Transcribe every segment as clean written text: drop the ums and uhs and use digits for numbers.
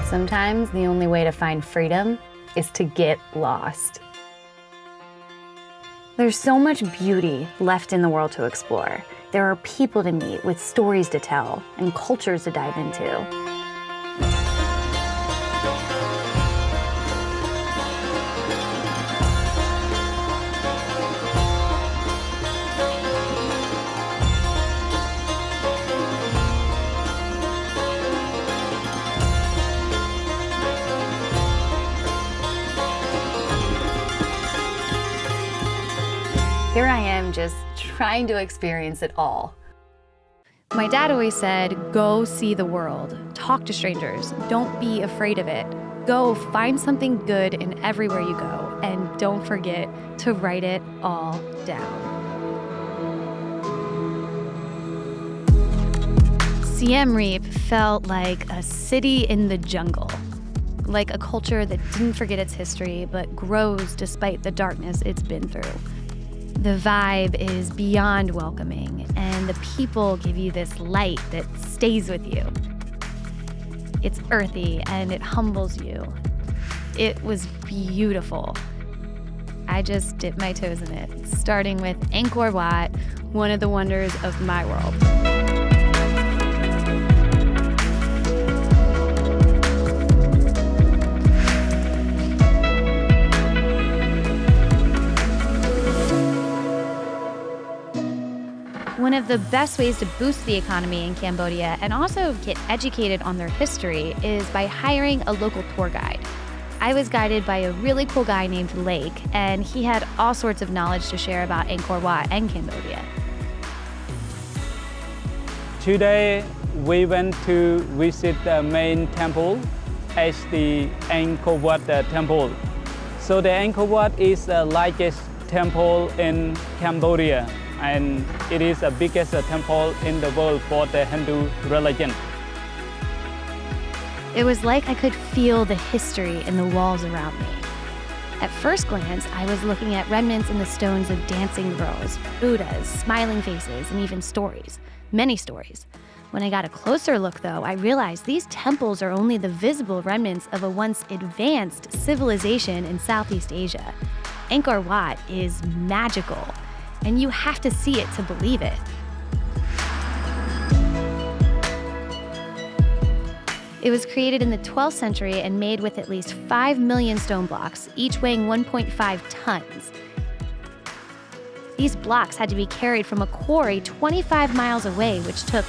Sometimes the only way to find freedom is to get lost. There's so much beauty left in the world to explore. There are people to meet with stories to tell and cultures to dive into. Here I am just trying to experience it all. My dad always said, go see the world, talk to strangers, don't be afraid of it. Go find something good in everywhere you go, and don't forget to write it all down. Siem Reap felt like a city in the jungle, like a culture that didn't forget its history but grows despite the darkness it's been through. The vibe is beyond welcoming, and the people give you this light that stays with you. It's earthy and it humbles you. It was beautiful. I just dipped my toes in it, starting with Angkor Wat, one of the wonders of my world. One of the best ways to boost the economy in Cambodia and also get educated on their history is by hiring a local tour guide. I was guided by a really cool guy named Lake, and he had all sorts of knowledge to share about Angkor Wat and Cambodia. Today, we went to visit the main temple as the Angkor Wat temple. So the Angkor Wat is the largest temple in Cambodia, and it is the biggest temple in the world for the Hindu religion. It was like I could feel the history in the walls around me. At first glance, I was looking at remnants in the stones of dancing girls, Buddhas, smiling faces, and even stories, many stories. When I got a closer look, though, I realized these temples are only the visible remnants of a once advanced civilization in Southeast Asia. Angkor Wat is magical, and you have to see it to believe it. It was created in the 12th century and made with at least 5 million stone blocks, each weighing 1.5 tons. These blocks had to be carried from a quarry 25 miles away, which took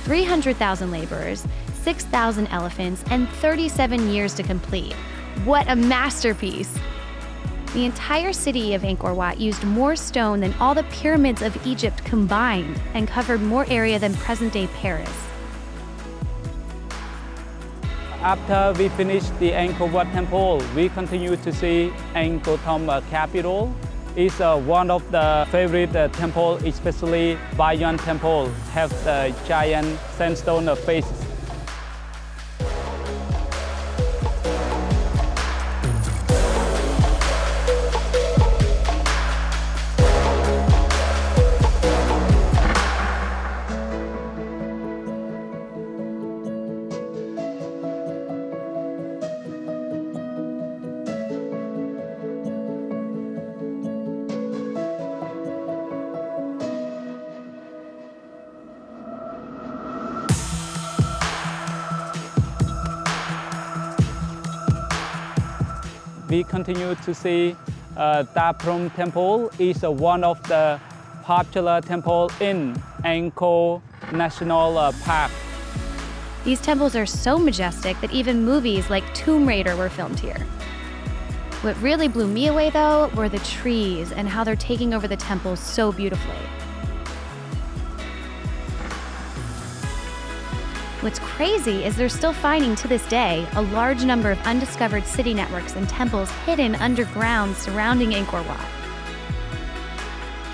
300,000 laborers, 6,000 elephants, and 37 years to complete. What a masterpiece! The entire city of Angkor Wat used more stone than all the pyramids of Egypt combined and covered more area than present-day Paris. After we finished the Angkor Wat temple, we continue to see Angkor Thom capital. It's one of the favorite temple, especially Bayon temple, have the giant sandstone face. We continue to see Ta Prohm Temple is one of the popular temples in Angkor National Park. These temples are so majestic that even movies like Tomb Raider were filmed here. What really blew me away, though, were the trees and how they're taking over the temple so beautifully. What's crazy is they're still finding to this day a large number of undiscovered city networks and temples hidden underground surrounding Angkor Wat.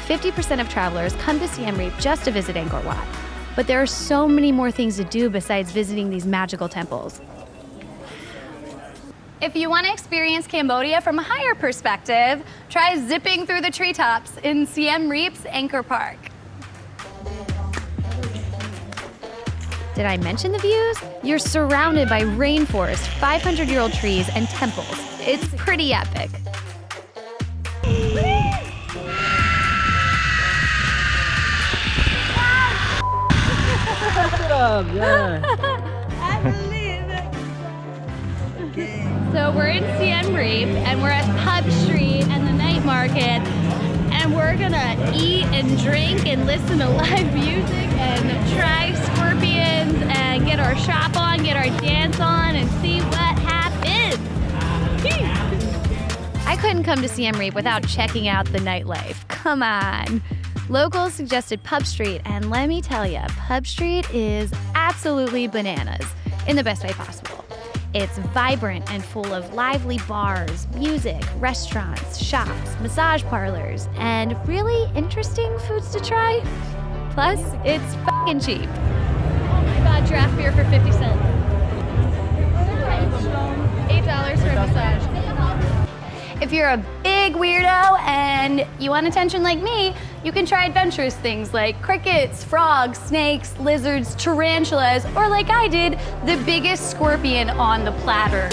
50% of travelers come to Siem Reap just to visit Angkor Wat, but there are so many more things to do besides visiting these magical temples. If you want to experience Cambodia from a higher perspective, try zipping through the treetops in Siem Reap's Angkor Park. Did I mention the views? You're surrounded by rainforest, 500-year-old trees, and temples. It's pretty epic. So we're in Siem Reap, and we're at Pub Street and the night market, and we're gonna eat and drink and listen to live music and try scorpions and get our shop on, get our dance on, and see what happens. I couldn't come to Siem Reap without checking out the nightlife. Come on. Locals suggested Pub Street, and let me tell you, Pub Street is absolutely bananas in the best way possible. It's vibrant and full of lively bars, music, restaurants, shops, massage parlors, and really interesting foods to try. Plus, it's fucking cheap. Oh my God, draft beer for 50 cents. $8 for a massage. If you're a big weirdo and you want attention like me, you can try adventurous things like crickets, frogs, snakes, lizards, tarantulas, or like I did, the biggest scorpion on the platter.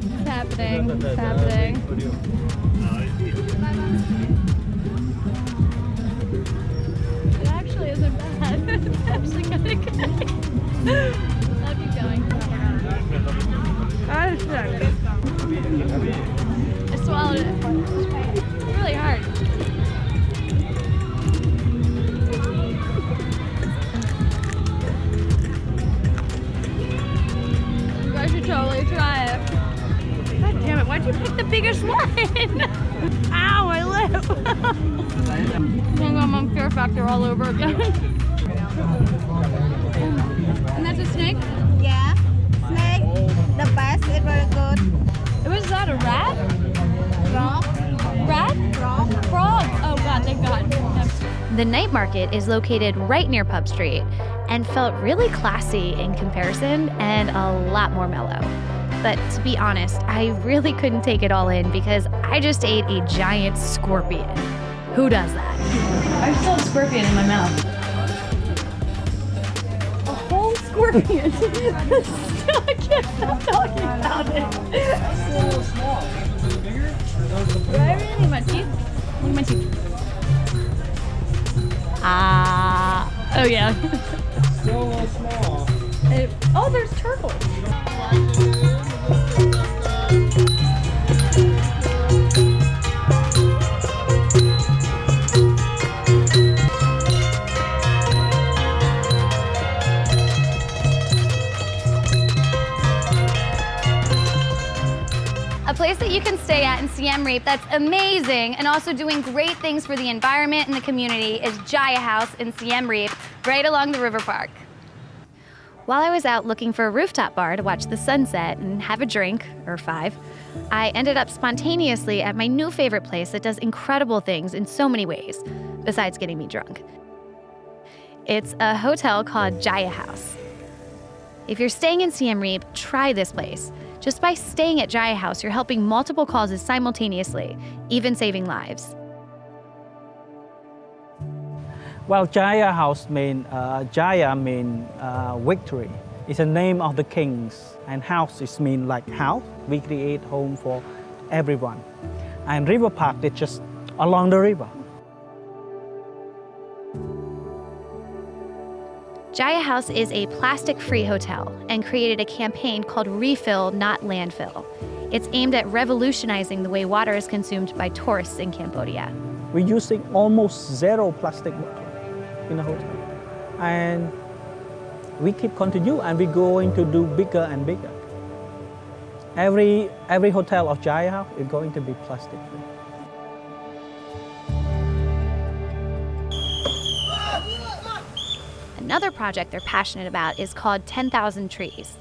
It's happening, it's happening. It actually isn't bad. It's actually kind of good. I'll keep going. I swallowed it. It's really hard. You guys should totally try it. God damn it, why'd you pick the biggest one? Ow, my lip. Hang on, I'm Fear Factor all over again. And that's a snake? Yeah, snake, the best, it's very good. Was that a rat? Frog, Rat? frog. Frog! Oh God, thank God. The night market is located right near Pub Street and felt really classy in comparison and a lot more mellow. But to be honest, I really couldn't take it all in because I just ate a giant scorpion. Who does that? I still have scorpion in my mouth. A whole scorpion. I can't stop talking about it. It's a little small. Is it bigger? Do I really need my teeth? Look at my teeth. Ah. Oh yeah. Still a little small. Oh, there's turtles. A place that you can stay at in Siem Reap that's amazing and also doing great things for the environment and the community is Jaya House in Siem Reap, right along the river park. While I was out looking for a rooftop bar to watch the sunset and have a drink, or 5, I ended up spontaneously at my new favorite place that does incredible things in so many ways, besides getting me drunk. It's a hotel called Jaya House. If you're staying in Siem Reap, try this place. Just by staying at Jaya House, you're helping multiple causes simultaneously, even saving lives. Well, Jaya House Jaya means victory. It's the name of the kings, and house is mean like house. We create home for everyone. And river park is just along the river. Jaya House is a plastic-free hotel and created a campaign called Refill, Not Landfill. It's aimed at revolutionizing the way water is consumed by tourists in Cambodia. We're using almost zero plastic bottle in the hotel. And we keep continue and we're going to do bigger and bigger. Every hotel of Jaya House is going to be plastic free. Another project they're passionate about is called 10,000 Trees.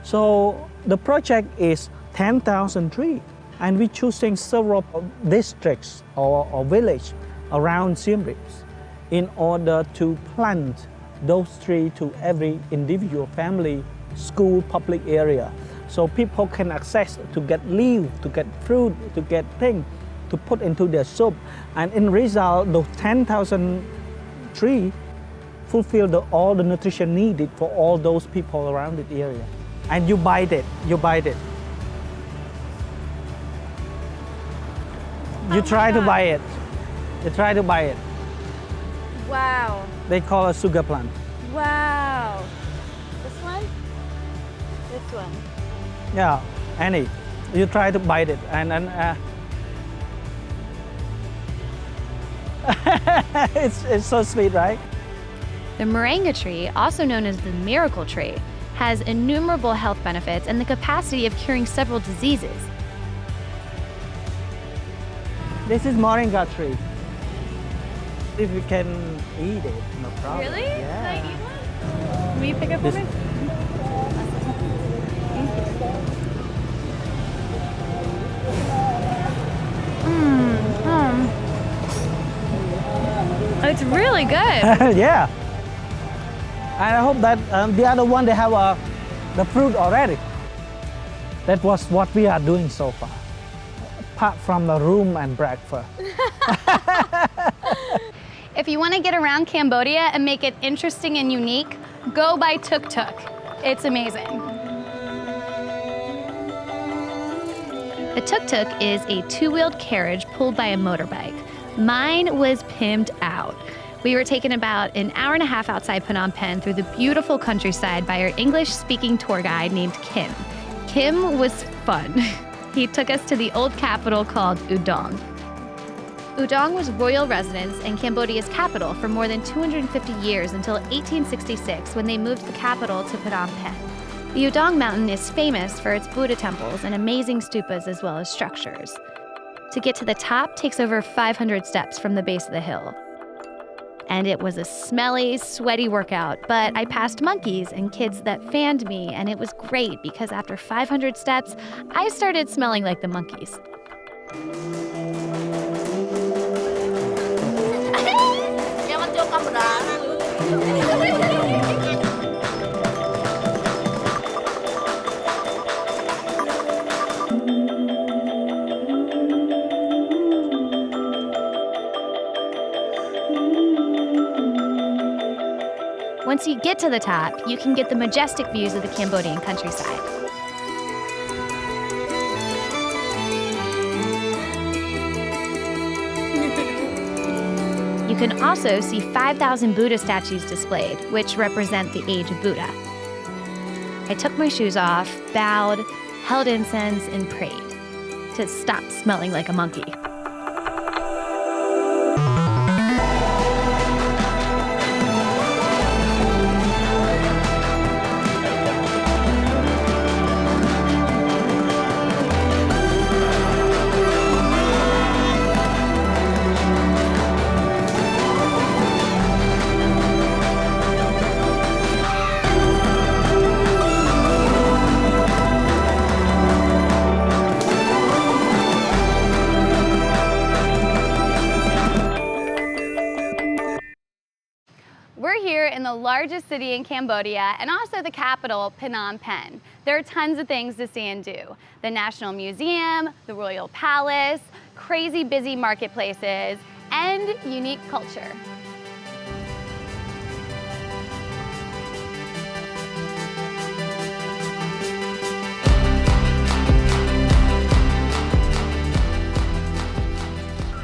So the project is 10,000 trees, and we're choosing several districts or villages around Siem Reap in order to plant those trees to every individual family, school, public area. So people can access to get leaves, to get fruit, to get things, to put into their soup. And in result, those 10,000 trees fulfill all the nutrition needed for all those people around the area. And you bite it. You try to buy it. You try to buy it. Wow. They call it sugar plant. Wow. This one? This one. Yeah, any. You try to bite it and it's so sweet, right? The moringa tree, also known as the miracle tree, has innumerable health benefits and the capacity of curing several diseases. This is moringa tree. If you can eat it, no problem. Really? Yeah. Can I eat one? Will you pick up for me? It's really good. Yeah. And I hope that the other one, they have the fruit already. That was what we are doing so far, apart from the room and breakfast. If you want to get around Cambodia and make it interesting and unique, go by tuk-tuk. It's amazing. A tuk-tuk is a two-wheeled carriage pulled by a motorbike. Mine was pimped out. We were taken about an hour and a half outside Phnom Penh through the beautiful countryside by our English-speaking tour guide named Kim. Kim was fun. He took us to the old capital called Udong. Udong was royal residence and Cambodia's capital for more than 250 years until 1866 when they moved the capital to Phnom Penh. The Udong mountain is famous for its Buddha temples and amazing stupas as well as structures. To get to the top takes over 500 steps from the base of the hill. And it was a smelly, sweaty workout, but I passed monkeys and kids that fanned me, and it was great because after 500 steps, I started smelling like the monkeys. Once you get to the top, you can get the majestic views of the Cambodian countryside. You can also see 5,000 Buddha statues displayed, which represent the age of Buddha. I took my shoes off, bowed, held incense, and prayed to stop smelling like a monkey. We're here in the largest city in Cambodia and also the capital, Phnom Penh. There are tons of things to see and do. The National Museum, the Royal Palace, crazy busy marketplaces, and unique culture.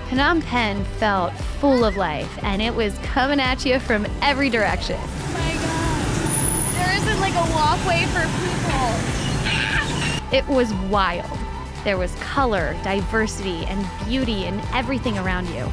Phnom Penh felt full of life, and it was coming at you from every direction. Oh my God. There isn't like a walkway for people. It was wild. There was color, diversity, and beauty in everything around you.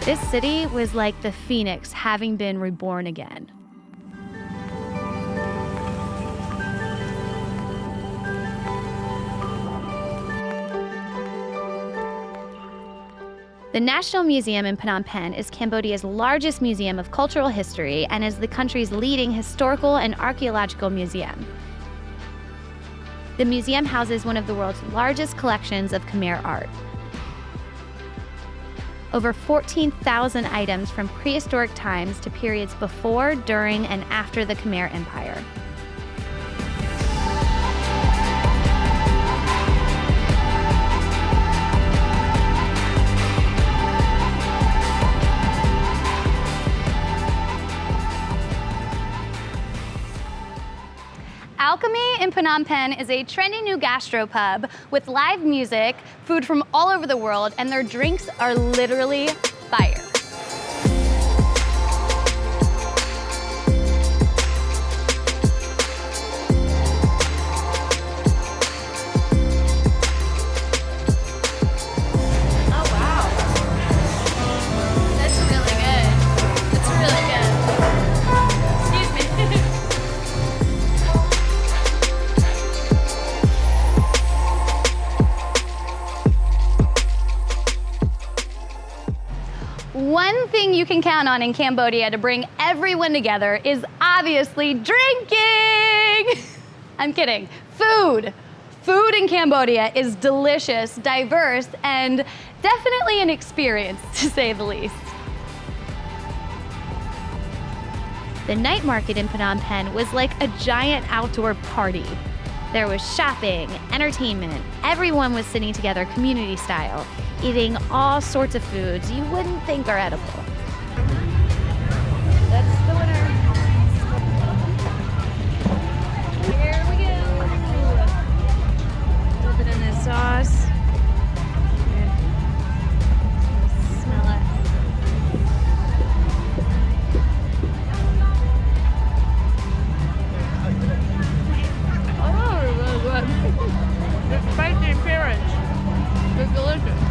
This city was like the phoenix having been reborn again. The National Museum in Phnom Penh is Cambodia's largest museum of cultural history and is the country's leading historical and archaeological museum. The museum houses one of the world's largest collections of Khmer art. over 14,000 items from prehistoric times to periods before, during, and after the Khmer Empire. Alchemy in Phnom Penh is a trendy new gastropub with live music, food from all over the world, and their drinks are literally fire. Oh wow. That's really good. That's really good. Excuse me. One thing you can count on in Cambodia to bring everyone together is obviously drinking. I'm kidding. Food. Food in Cambodia is delicious, diverse, and definitely an experience, to say the least. The night market in Phnom Penh was like a giant outdoor party. There was shopping, entertainment, everyone was sitting together community style, eating all sorts of foods you wouldn't think are edible. That's the winner. Here we go. Dip it in this sauce. Here. Smell it. Oh, really good. It's spicy appearance. It's delicious.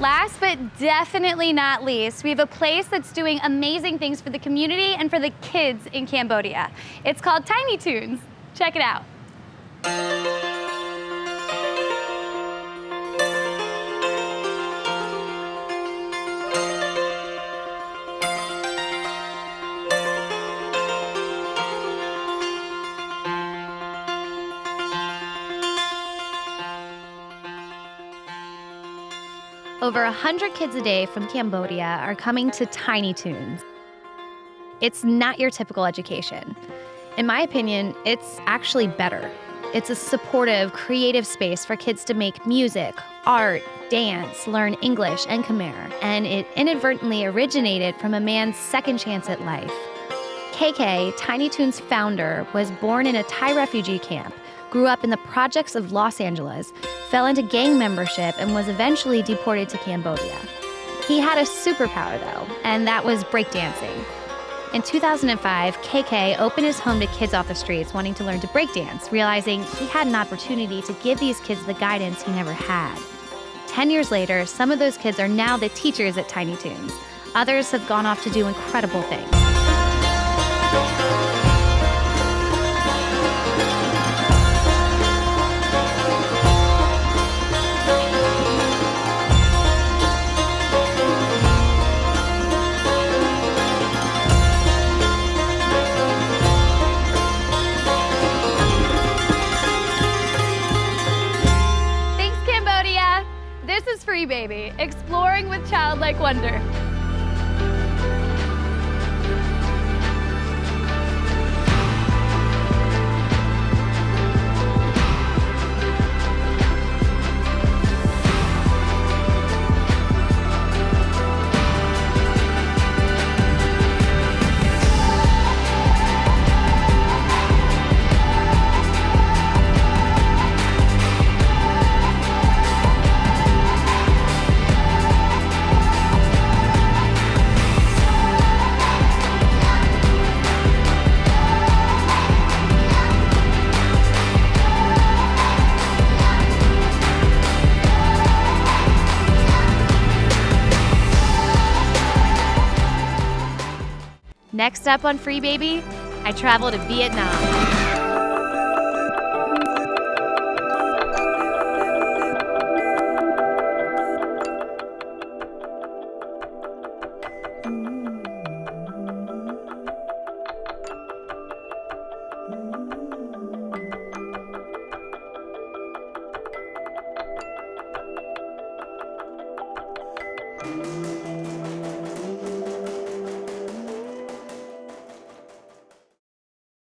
Last but definitely not least, we have a place that's doing amazing things for the community and for the kids in Cambodia. It's called Tiny Toons. Check it out. Over 100 kids a day from Cambodia are coming to Tiny Toons. It's not your typical education. In my opinion, it's actually better. It's a supportive, creative space for kids to make music, art, dance, learn English and Khmer, and it inadvertently originated from a man's second chance at life. KK, Tiny Toons' founder, was born in a Thai refugee camp, grew up in the projects of Los Angeles, fell into gang membership, and was eventually deported to Cambodia. He had a superpower, though, and that was breakdancing. In 2005, KK opened his home to kids off the streets wanting to learn to breakdance, realizing he had an opportunity to give these kids the guidance he never had. 10 years later, some of those kids are now the teachers at Tiny Toons. Others have gone off to do incredible things. This is Free Baby, exploring with childlike wonder. Next up on Free Baby, I travel to Vietnam.